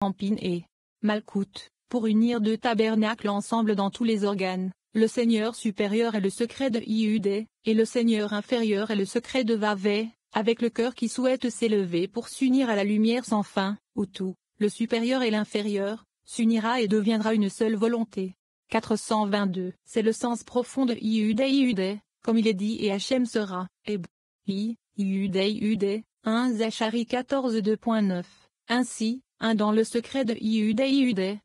Ampin et Malkout, pour unir deux tabernacles ensemble dans tous les organes. Le Seigneur supérieur est le secret de Yehudé, et le Seigneur inférieur est le secret de Vavé, avec le cœur qui souhaite s'élever pour s'unir à la lumière sans fin, où tout, le supérieur et l'inférieur, s'unira et deviendra une seule volonté. 422. C'est le sens profond de Yehudé, comme il est dit et Hachem sera, Yehudé, 1 Zachari 14 2.9. Ainsi, dans le secret de Yehudé,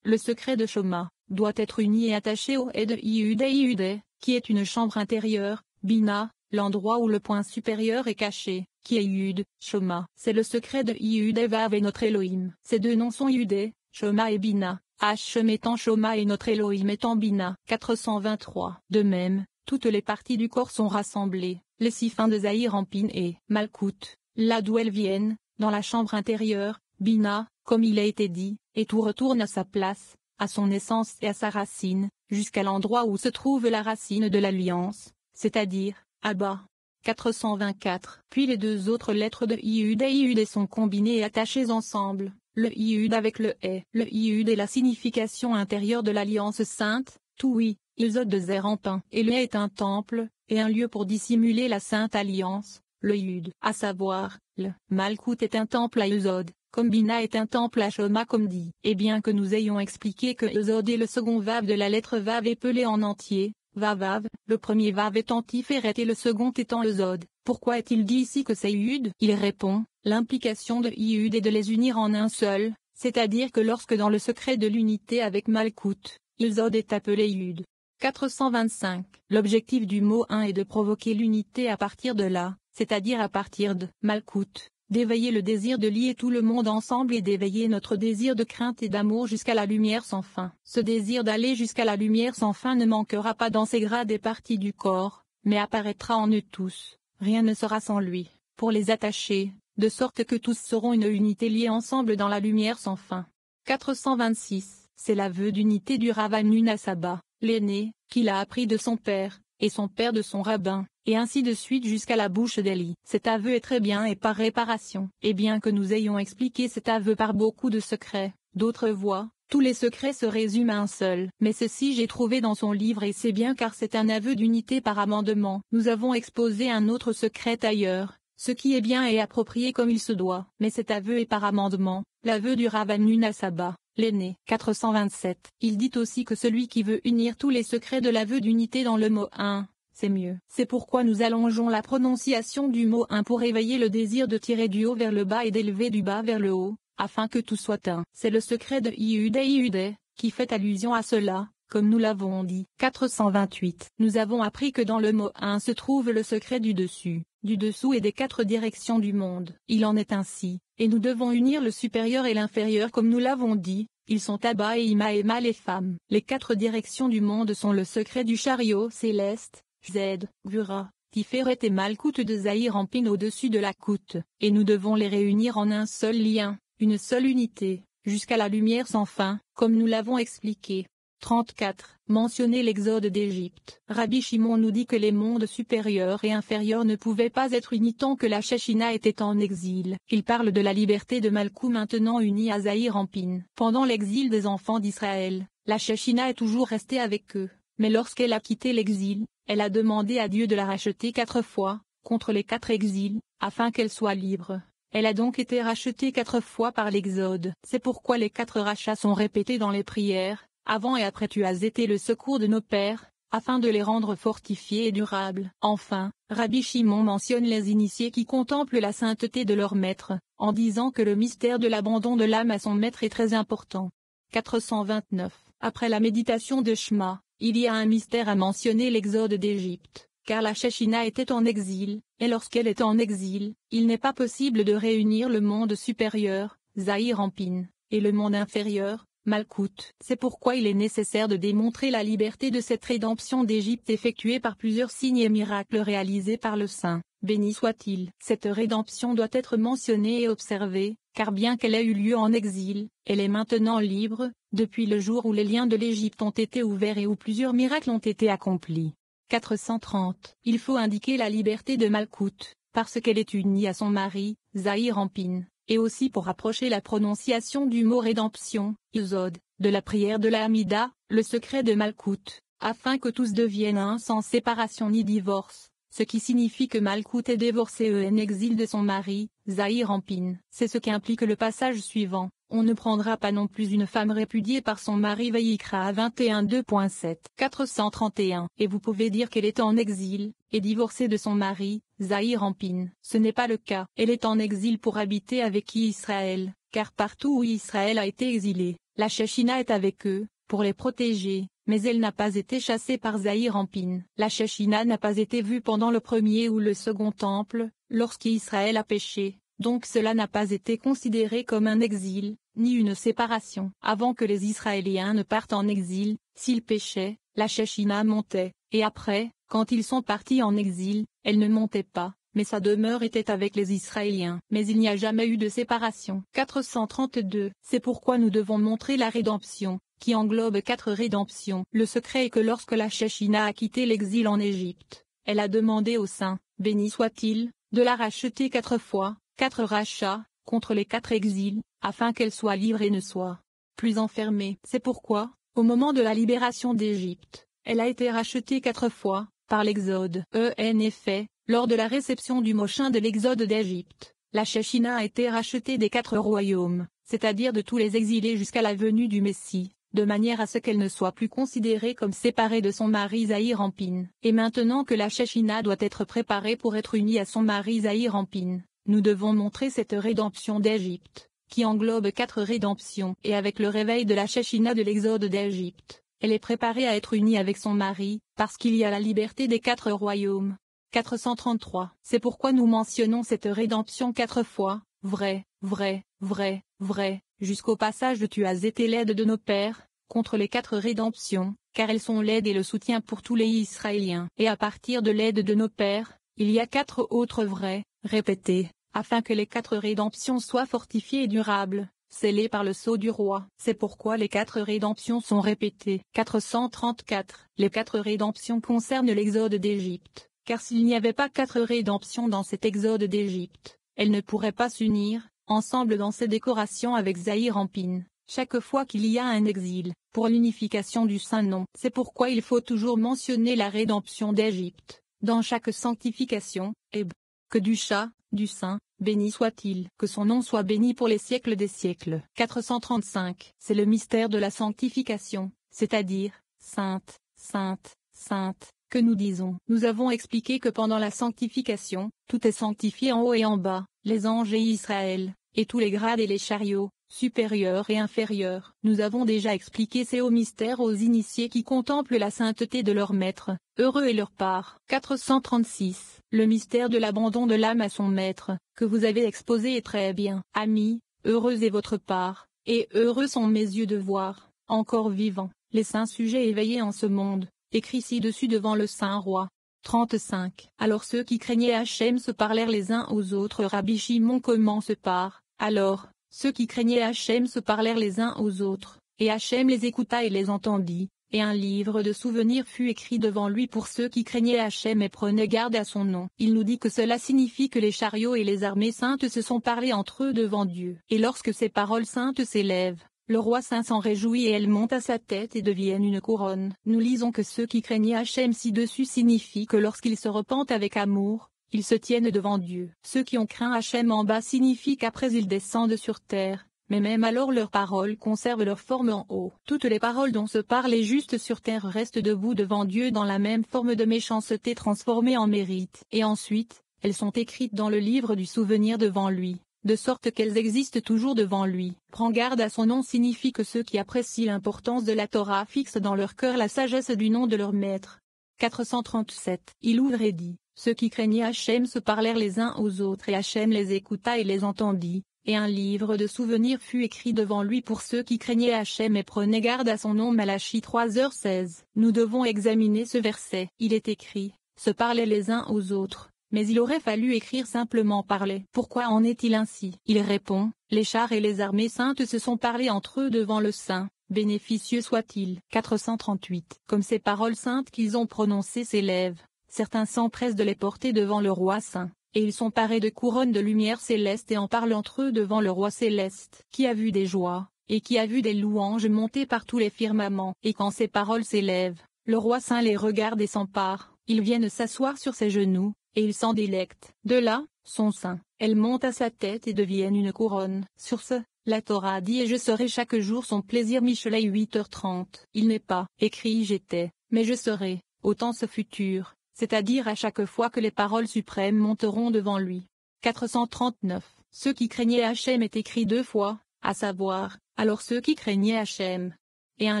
le secret de Shoma, doit être uni et attaché au de Yehudé, qui est une chambre intérieure, Bina, l'endroit où le point supérieur est caché, qui est Yud, Shoma. C'est le secret de Yehudé Vav et notre Elohim. Ces deux noms sont Yudé, Shoma et Bina, Hachem étant Shoma et notre Elohim étant Bina. 423. De même, toutes les parties du corps sont rassemblées, les six fins de Zahir Ampin et Malkout, là d'où elles viennent, dans la chambre intérieure, Bina, comme il a été dit, et tout retourne à sa place, à son essence et à sa racine, jusqu'à l'endroit où se trouve la racine de l'alliance, c'est-à-dire, Abba. 424. Puis les deux autres lettres de Yehudé sont combinées et attachées ensemble, le Yehud avec le E. Le Yehud est la signification intérieure de l'alliance sainte, tout oui, Yesod de Zer Ampin. Et le E est un temple, et un lieu pour dissimuler la sainte alliance, le Yud. À savoir, le Malkout est un temple à Yesod, comme Bina est un temple à Shoma comme dit. Et bien que nous ayons expliqué que Yesod est le second Vav de la lettre Vav épelée en entier, Vavav, le premier Vav étant Tiferet et le second étant Yesod, pourquoi est-il dit ici que c'est Yud? Il répond, l'implication de Yud est de les unir en un seul, c'est-à-dire que lorsque dans le secret de l'unité avec Malkout, Yesod est appelé Yud. 425. L'objectif du mot 1 est de provoquer l'unité à partir de là, c'est-à-dire à partir de Malkout, d'éveiller le désir de lier tout le monde ensemble et d'éveiller notre désir de crainte et d'amour jusqu'à la lumière sans fin. Ce désir d'aller jusqu'à la lumière sans fin ne manquera pas dans ces grades et parties du corps, mais apparaîtra en eux tous, rien ne sera sans lui, pour les attacher, de sorte que tous seront une unité liée ensemble dans la lumière sans fin. 426. C'est l'aveu d'unité du Rav Hanun à Saba, l'aîné, qu'il a appris de son père, et son père de son rabbin, et ainsi de suite jusqu'à la bouche d'Eli. Cet aveu est très bien et par réparation. Et bien que nous ayons expliqué cet aveu par beaucoup de secrets, d'autres voix, tous les secrets se résument à un seul. Mais ceci j'ai trouvé dans son livre et c'est bien car c'est un aveu d'unité par amendement. Nous avons exposé un autre secret ailleurs, ce qui est bien et approprié comme il se doit. Mais cet aveu est par amendement, l'aveu du Rav Hanun à Saba, l'aîné. 427. Il dit aussi que celui qui veut unir tous les secrets de l'aveu d'unité dans le mot 1, c'est mieux. C'est pourquoi nous allongeons la prononciation du mot 1 pour éveiller le désir de tirer du haut vers le bas et d'élever du bas vers le haut, afin que tout soit un. C'est le secret de Yehudé, qui fait allusion à cela, comme nous l'avons dit. 428. Nous avons appris que dans le mot 1 se trouve le secret du dessus, du dessous et des quatre directions du monde. Il en est ainsi, et nous devons unir le supérieur et l'inférieur comme nous l'avons dit. Ils sont Abba et Ima les femmes. Les quatre directions du monde sont le secret du chariot céleste, Z, Gvura, Tiferet et Malkout de Zahir Ampin au-dessus de la Kout, et nous devons les réunir en un seul lien, une seule unité, jusqu'à la lumière sans fin, comme nous l'avons expliqué. 34. Mentionner l'exode d'Égypte. Rabbi Shimon nous dit que les mondes supérieurs et inférieurs ne pouvaient pas être unis tant que la Shechina était en exil. Il parle de la liberté de Malkout maintenant unie à Zahir Ampin. Pendant l'exil des enfants d'Israël, la Shechina est toujours restée avec eux, mais lorsqu'elle a quitté l'exil, elle a demandé à Dieu de la racheter 4 fois, contre les 4 exils, afin qu'elle soit libre. Elle a donc été rachetée 4 fois par l'exode. C'est pourquoi les 4 rachats sont répétés dans les prières. Avant et après tu as été le secours de nos pères, afin de les rendre fortifiés et durables. Enfin, Rabbi Shimon mentionne les initiés qui contemplent la sainteté de leur maître, en disant que le mystère de l'abandon de l'âme à son maître est très important. 429. Après la méditation de Shema, il y a un mystère à mentionner l'exode d'Égypte, car la Shechina était en exil, et lorsqu'elle est en exil, il n'est pas possible de réunir le monde supérieur, Zahir Ampin, et le monde inférieur, Malkout. C'est pourquoi il est nécessaire de démontrer la liberté de cette rédemption d'Égypte effectuée par plusieurs signes et miracles réalisés par le Saint, béni soit-il. Cette rédemption doit être mentionnée et observée, car bien qu'elle ait eu lieu en exil, elle est maintenant libre, depuis le jour où les liens de l'Égypte ont été ouverts et où plusieurs miracles ont été accomplis. 430. Il faut indiquer la liberté de Malkout, parce qu'elle est unie à son mari, Zahir Ampin, et aussi pour rapprocher la prononciation du mot rédemption, Yesod, de la prière de la Hamida, le secret de Malkout, afin que tous deviennent un sans séparation ni divorce, ce qui signifie que Malkout est divorcée et en exil de son mari, Zahir Ampin. C'est ce qu'implique le passage suivant. On ne prendra pas non plus une femme répudiée par son mari Vayikra 21:2.7. 431. Et vous pouvez dire qu'elle est en exil, et divorcée de son mari, Zahir Ampin. Ce n'est pas le cas. Elle est en exil pour habiter avec Israël, car partout où Israël a été exilé, la Shechina est avec eux, pour les protéger, mais elle n'a pas été chassée par Zahir Ampin. La Shechina n'a pas été vue pendant le premier ou le second temple, lorsqu'Israël a péché. Donc cela n'a pas été considéré comme un exil, ni une séparation. Avant que les Israéliens ne partent en exil, s'ils péchaient, la Shechina montait, et après, quand ils sont partis en exil, elle ne montait pas, mais sa demeure était avec les Israéliens. Mais il n'y a jamais eu de séparation. 432. C'est pourquoi nous devons montrer la rédemption, qui englobe 4 rédemptions. Le secret est que lorsque la Shechina a quitté l'exil en Égypte, elle a demandé au Saint, béni soit-il, de la racheter 4 fois, 4 rachats, contre les 4 exils, afin qu'elle soit libre et ne soit plus enfermée. C'est pourquoi, au moment de la libération d'Égypte, elle a été rachetée 4 fois, par l'Exode. En effet, lors de la réception du mochin de l'Exode d'Égypte, la Shechina a été rachetée des 4 royaumes, c'est-à-dire de tous les exilés jusqu'à la venue du Messie, de manière à ce qu'elle ne soit plus considérée comme séparée de son mari Zahir Ampin. Et maintenant que la Shechina doit être préparée pour être unie à son mari Zahir Ampin, nous devons montrer cette rédemption d'Égypte, qui englobe 4 rédemptions. Et avec le réveil de la Shechina de l'Exode d'Égypte, elle est préparée à être unie avec son mari, parce qu'il y a la liberté des 4 royaumes. 433. C'est pourquoi nous mentionnons cette rédemption 4 fois, vrai, vrai, vrai, vrai, jusqu'au passage de tu as été l'aide de nos pères, contre les 4 rédemptions, car elles sont l'aide et le soutien pour tous les Israéliens. Et à partir de l'aide de nos pères, il y a 4 autres vrais, répétés, afin que les 4 rédemptions soient fortifiées et durables, scellées par le sceau du roi. C'est pourquoi les 4 rédemptions sont répétées. 434. Les 4 rédemptions concernent l'exode d'Égypte, car s'il n'y avait pas 4 rédemptions dans cet exode d'Égypte, elles ne pourraient pas s'unir, ensemble dans ces décorations avec Zahir Ampin, chaque fois qu'il y a un exil, pour l'unification du Saint-Nom. C'est pourquoi il faut toujours mentionner la rédemption d'Égypte, dans chaque sanctification, et que du chat, du Saint, béni soit-il, que son nom soit béni pour les siècles des siècles. 435. C'est le mystère de la sanctification, c'est-à-dire, sainte, sainte, sainte, que nous disons. Nous avons expliqué que pendant la sanctification, tout est sanctifié en haut et en bas, les anges et Israël, et tous les grades et les chariots, supérieurs et inférieurs. Nous avons déjà expliqué ces hauts mystères aux initiés qui contemplent la sainteté de leur maître, heureux est leur part. 436. Le mystère de l'abandon de l'âme à son maître, que vous avez exposé est très bien. Amis, heureuse est votre part, et heureux sont mes yeux de voir, encore vivants, les saints sujets éveillés en ce monde, écrit ci-dessus devant le saint roi. 35. Alors ceux qui craignaient Hachem se parlèrent les uns aux autres. Rabbi Shimon commence par, alors, ceux qui craignaient Hachem se parlèrent les uns aux autres, et Hachem les écouta et les entendit, et un livre de souvenirs fut écrit devant lui pour ceux qui craignaient Hachem et prenaient garde à son nom. Il nous dit que cela signifie que les chariots et les armées saintes se sont parlé entre eux devant Dieu. Et lorsque ces paroles saintes s'élèvent, le roi saint s'en réjouit et elles montent à sa tête et deviennent une couronne. Nous lisons que ceux qui craignaient Hachem ci-dessus signifie que lorsqu'ils se repentent avec amour, ils se tiennent devant Dieu. Ceux qui ont craint Hachem en bas signifie qu'après ils descendent sur terre, mais même alors leurs paroles conservent leur forme en haut. Toutes les paroles dont se parlent les justes sur terre restent debout devant Dieu dans la même forme de méchanceté transformée en mérite. Et ensuite, elles sont écrites dans le livre du souvenir devant lui, de sorte qu'elles existent toujours devant lui. Prends garde à son nom signifie que ceux qui apprécient l'importance de la Torah fixent dans leur cœur la sagesse du nom de leur maître. 437. Il ouvre et dit, ceux qui craignaient Hachem se parlèrent les uns aux autres et Hachem les écouta et les entendit, et un livre de souvenirs fut écrit devant lui pour ceux qui craignaient Hachem et prenaient garde à son nom. Malachie 3h16. Nous devons examiner ce verset. Il est écrit, se parlaient les uns aux autres. Mais il aurait fallu écrire simplement parler. Pourquoi en est-il ainsi? Il répond, les chars et les armées saintes se sont parlé entre eux devant le Saint, bénéficieux soit-il. 438. Comme ces paroles saintes qu'ils ont prononcées s'élèvent, certains s'empressent de les porter devant le roi saint, et ils sont parés de couronnes de lumière céleste et en parlent entre eux devant le roi céleste, qui a vu des joies, et qui a vu des louanges monter par tous les firmaments. Et quand ces paroles s'élèvent, le roi saint les regarde et s'empare, ils viennent s'asseoir sur ses genoux, et il s'en délecte. De là, son sein, elles montent à sa tête et deviennent une couronne. Sur ce, la Torah dit et je serai chaque jour son plaisir. Michelet 8h30. Il n'est pas écrit j'étais, mais je serai, au temps ce futur, c'est-à-dire à chaque fois que les paroles suprêmes monteront devant lui. 439. Ceux qui craignaient Hachem est écrit 2 fois, à savoir, alors ceux qui craignaient Hachem. Et un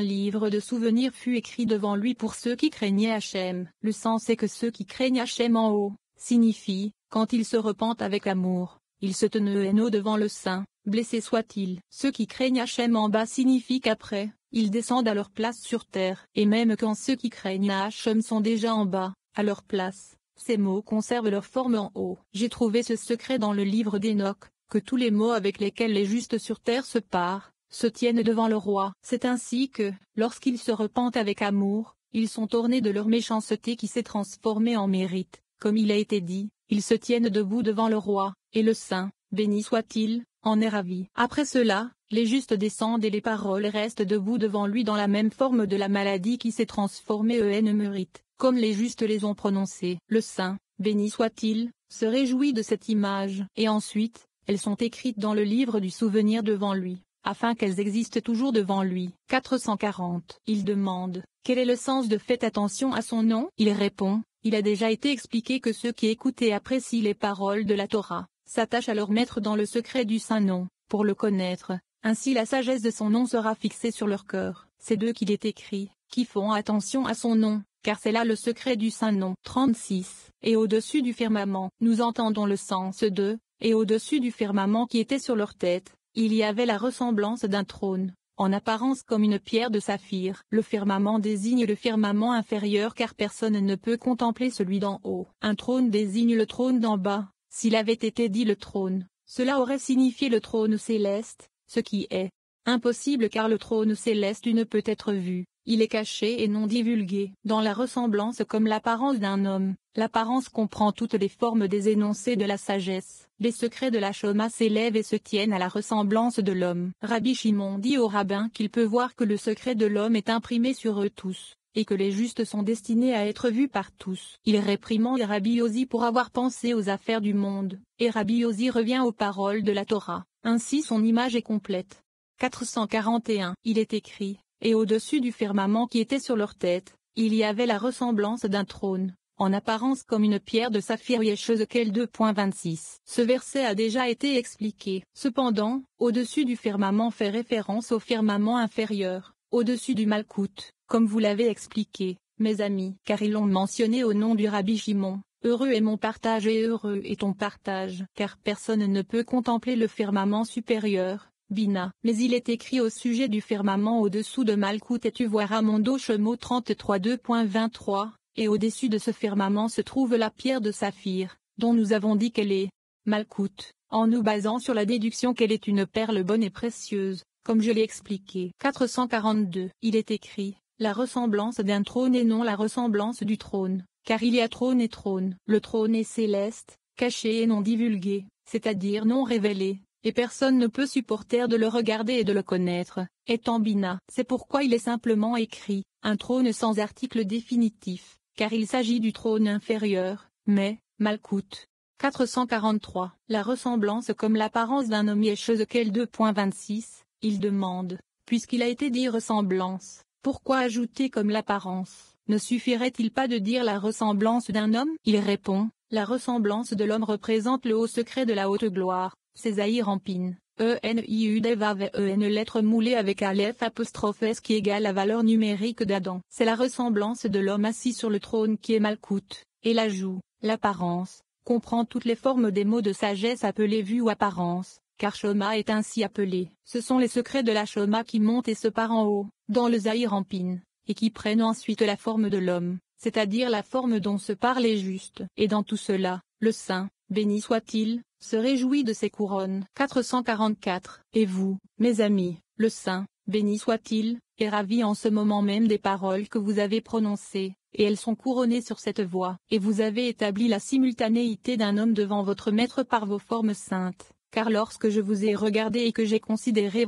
livre de souvenirs fut écrit devant lui pour ceux qui craignaient Hachem. Le sens est que ceux qui craignent Hachem en haut, signifie, quand ils se repentent avec amour, ils se tenent devant le Saint, blessés soit-il. Ceux qui craignent Hachem en bas signifie qu'après, ils descendent à leur place sur terre. Et même quand ceux qui craignent Hachem sont déjà en bas, à leur place, ces mots conservent leur forme en haut. J'ai trouvé ce secret dans le livre d'Enoch, que tous les mots avec lesquels les justes sur terre se parent, se tiennent devant le roi. C'est ainsi que, lorsqu'ils se repentent avec amour, ils sont ornés de leur méchanceté qui s'est transformée en mérite. Comme il a été dit, ils se tiennent debout devant le roi, et le Saint, béni soit-il, en est ravi. Après cela, les justes descendent et les paroles restent debout devant lui dans la même forme de la maladie qui s'est transformée en mérite, comme les justes les ont prononcées. Le Saint, béni soit-il, se réjouit de cette image. Et ensuite, elles sont écrites dans le livre du souvenir devant lui, afin qu'elles existent toujours devant lui. 440. Il demande, quel est le sens de faites attention à son nom? Il répond, il a déjà été expliqué que ceux qui écoutent et apprécient les paroles de la Torah, s'attachent à leur maître dans le secret du saint nom, pour le connaître, ainsi la sagesse de son nom sera fixée sur leur cœur. C'est d'eux qu'il est écrit, qui font attention à son nom, car c'est là le secret du saint nom. 36. Et au-dessus du firmament, nous entendons le sens de, et au-dessus du firmament qui était sur leur tête, il y avait la ressemblance d'un trône, en apparence comme une pierre de saphir. Le firmament désigne le firmament inférieur car personne ne peut contempler celui d'en haut. Un trône désigne le trône d'en bas. S'il avait été dit le trône, cela aurait signifié le trône céleste, ce qui est impossible car le trône céleste ne peut être vu, il est caché et non divulgué. Dans la ressemblance comme l'apparence d'un homme, l'apparence comprend toutes les formes des énoncés de la sagesse. Les secrets de la Shoma s'élèvent et se tiennent à la ressemblance de l'homme. Rabbi Shimon dit au rabbin qu'il peut voir que le secret de l'homme est imprimé sur eux tous, et que les justes sont destinés à être vus par tous. Il réprimande Rabbi Yosi pour avoir pensé aux affaires du monde, et Rabbi Yosi revient aux paroles de la Torah. Ainsi son image est complète. 441. Il est écrit, et au-dessus du firmament qui était sur leur tête, il y avait la ressemblance d'un trône, en apparence comme une pierre de saphir. Yeshezekel 2.26. Ce verset a déjà été expliqué. Cependant, au-dessus du firmament fait référence au firmament inférieur, au-dessus du Malkout, comme vous l'avez expliqué, mes amis, car ils l'ont mentionné au nom du Rabbi Shimon. Heureux est mon partage et heureux est ton partage, car personne ne peut contempler le firmament supérieur, Bina. Mais il est écrit au sujet du firmament au-dessous de Malkout et tu verras mon dos Shemo 33 2.23, et au-dessus de ce firmament se trouve la pierre de saphir, dont nous avons dit qu'elle est Malkout, en nous basant sur la déduction qu'elle est une perle bonne et précieuse, comme je l'ai expliqué. 442. Il est écrit, la ressemblance d'un trône et non la ressemblance du trône, car il y a trône et trône. Le trône est céleste, caché et non divulgué, c'est-à-dire non révélé, et personne ne peut supporter de le regarder et de le connaître, étant Bina. C'est pourquoi il est simplement écrit, un trône sans article définitif, car il s'agit du trône inférieur, mais, Malkout. 443. La ressemblance comme l'apparence d'un homme. Yeshezekel 2.26, il demande, puisqu'il a été dit ressemblance, pourquoi ajouter comme l'apparence? Ne suffirait-il pas de dire la ressemblance d'un homme? Il répond, la ressemblance de l'homme représente le haut secret de la haute gloire, Césaïr Rampin. ENIUDVAVEN lettre moulée avec Aleph apostrophe S qui égale la valeur numérique d'Adam. C'est la ressemblance de l'homme assis sur le trône qui est Malkout, et l'ajout, l'apparence, comprend toutes les formes des mots de sagesse appelés vue ou apparence, car Shoma est ainsi appelé. Ce sont les secrets de la Shoma qui montent et se parent en haut, dans le Zahir Rampin, et qui prennent ensuite la forme de l'homme, c'est-à-dire la forme dont se parlent les justes. Et dans tout cela, le Saint, béni soit-il, se réjouit de ses couronnes. 444. Et vous, mes amis, le Saint, béni soit-il, est ravi en ce moment même des paroles que vous avez prononcées, et elles sont couronnées sur cette voie. Et vous avez établi la simultanéité d'un homme devant votre Maître par vos formes saintes, car lorsque je vous ai regardé et que j'ai considéré